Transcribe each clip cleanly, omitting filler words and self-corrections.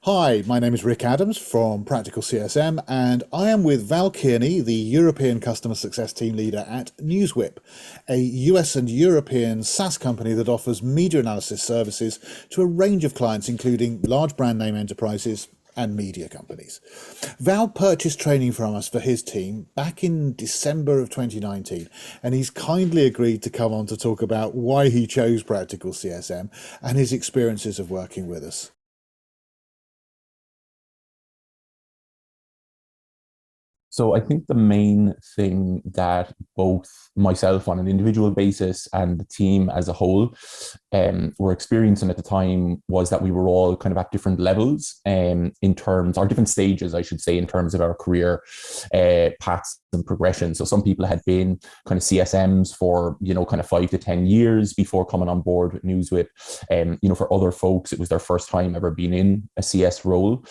Hi, my name is Rick Adams from Practical CSM, and I am with Val Kearney, the European Customer Success Team Leader at NewsWhip, a US and European SaaS company that offers media analysis services to a range of clients, including large brand name enterprises and media companies. Val purchased training from us for his team back in December of 2019, and he's kindly agreed to come on to talk about why he chose Practical CSM and his experiences of working with us. So I think the main thing that both myself on an individual basis and the team as a whole were experiencing at the time was that we were all kind of at different levels in terms, or different stages, I should say, in terms of our career paths and progression. So some people had been kind of CSMs for, kind of 5 to 10 years before coming on board with NewsWhip. For other folks, it was their first time ever being in a CS role.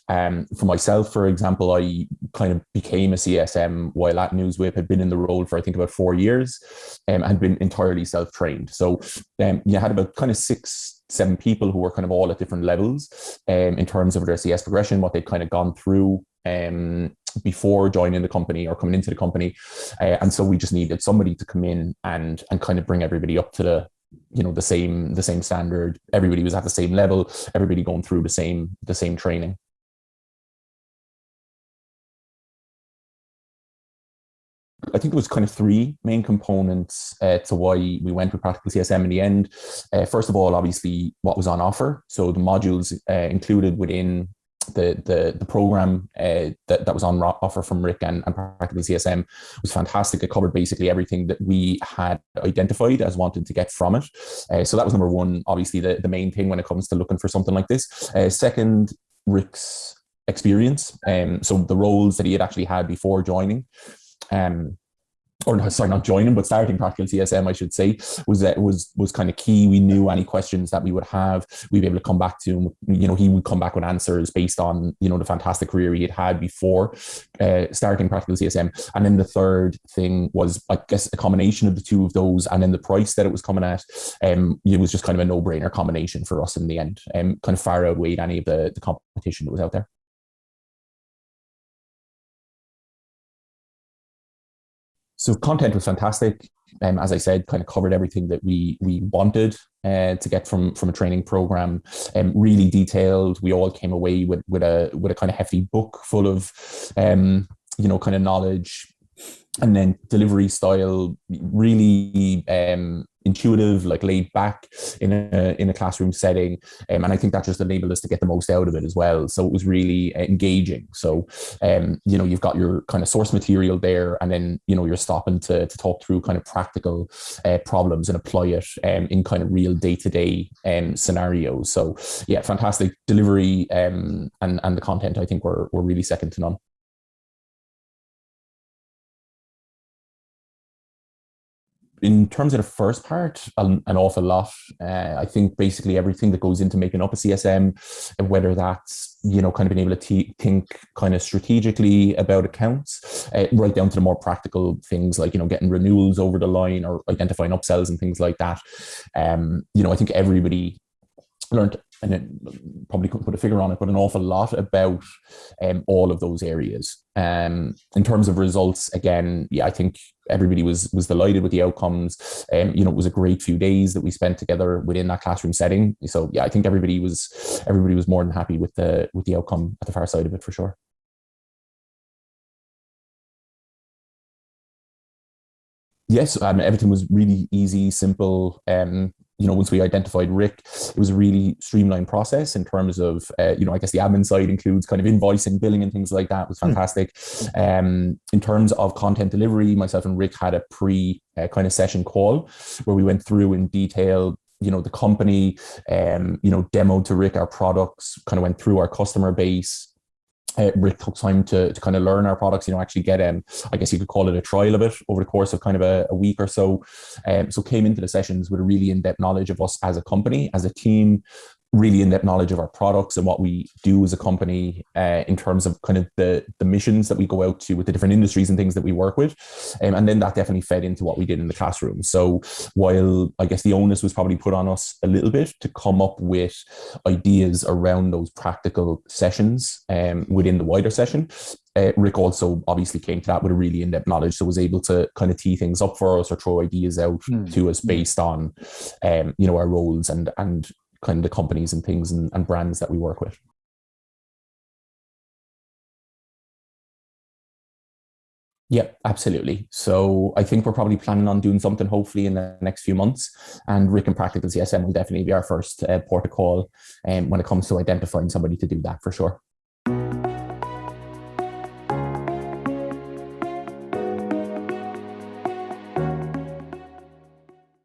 For myself, for example, I kind of became a CSM while at NewsWhip, had been in the role for I think about 4 years, and had been entirely self-trained. So you had about kind of 6, 7 people who were kind of all at different levels in terms of their CS progression, what they'd kind of gone through before joining the company or coming into the company. And so we just needed somebody to come in and kind of bring everybody up to the same standard. Everybody was at the same level, everybody going through the same training. I think it was kind of three main components to why we went with Practical CSM in the end. First of all, obviously, what was on offer. So the modules included within the program that was on offer from Rick and Practical CSM was fantastic. It covered basically everything that we had identified as wanting to get from it. So that was number one, obviously the main thing when it comes to looking for something like this. Second, Rick's experience. So the roles that he had actually had before joining. Or no, sorry, not joining, but starting Practical CSM, I should say, was kind of key. We knew any questions that we would have, we'd be able to come back to him. He would come back with answers based on, the fantastic career he had before starting Practical CSM. And then the third thing was, I guess, a combination of the two of those, and then the price that it was coming at. It was just kind of a no-brainer combination for us in the end. Kind of far outweighed any of the competition that was out there. So content was fantastic. As I said, kind of covered everything that we wanted to get from a training program. Really detailed. We all came away with a kind of hefty book full of kind of knowledge, and then delivery style really intuitive, like laid back in a classroom setting, and I think that just enabled us to get the most out of it as well. So it was really engaging. So you've got your kind of source material there, and then you're stopping to talk through kind of practical problems and apply it in kind of real day-to-day scenarios. So yeah, fantastic delivery, and the content I think were really second to none. In terms of the first part, an awful lot. I think basically everything that goes into making up a CSM, whether that's kind of being able to think kind of strategically about accounts, right down to the more practical things like getting renewals over the line or identifying upsells and things like that. I think everybody learned, and it probably couldn't put a figure on it, but an awful lot about all of those areas. In terms of results, again, yeah, I think everybody was delighted with the outcomes. It was a great few days that we spent together within that classroom setting. So yeah, I think everybody was more than happy with the outcome at the far side of it for sure. Yes, everything was really easy, simple. Once we identified Rick, it was a really streamlined process in terms of, I guess the admin side includes kind of invoicing, billing, and things like that. It was fantastic. In terms of content delivery, myself and Rick had a kind of session call where we went through in detail, the company, demoed to Rick our products, kind of went through our customer base. Rick took time to kind of learn our products, actually get, I guess you could call it a trial of it over the course of kind of a week or so. So came into the sessions with a really in-depth knowledge of us as a company, as a team, really in-depth knowledge of our products and what we do as a company in terms of kind of the missions that we go out to with the different industries and things that we work with. And then that definitely fed into what we did in the classroom. So while I guess the onus was probably put on us a little bit to come up with ideas around those practical sessions within the wider session, Rick also obviously came to that with a really in-depth knowledge, so was able to kind of tee things up for us or throw ideas out to us based on, our roles and kind of the companies and things and brands that we work with. Yeah, absolutely. So I think we're probably planning on doing something hopefully in the next few months. And Rick and Practical CSM will definitely be our first port of call when it comes to identifying somebody to do that for sure.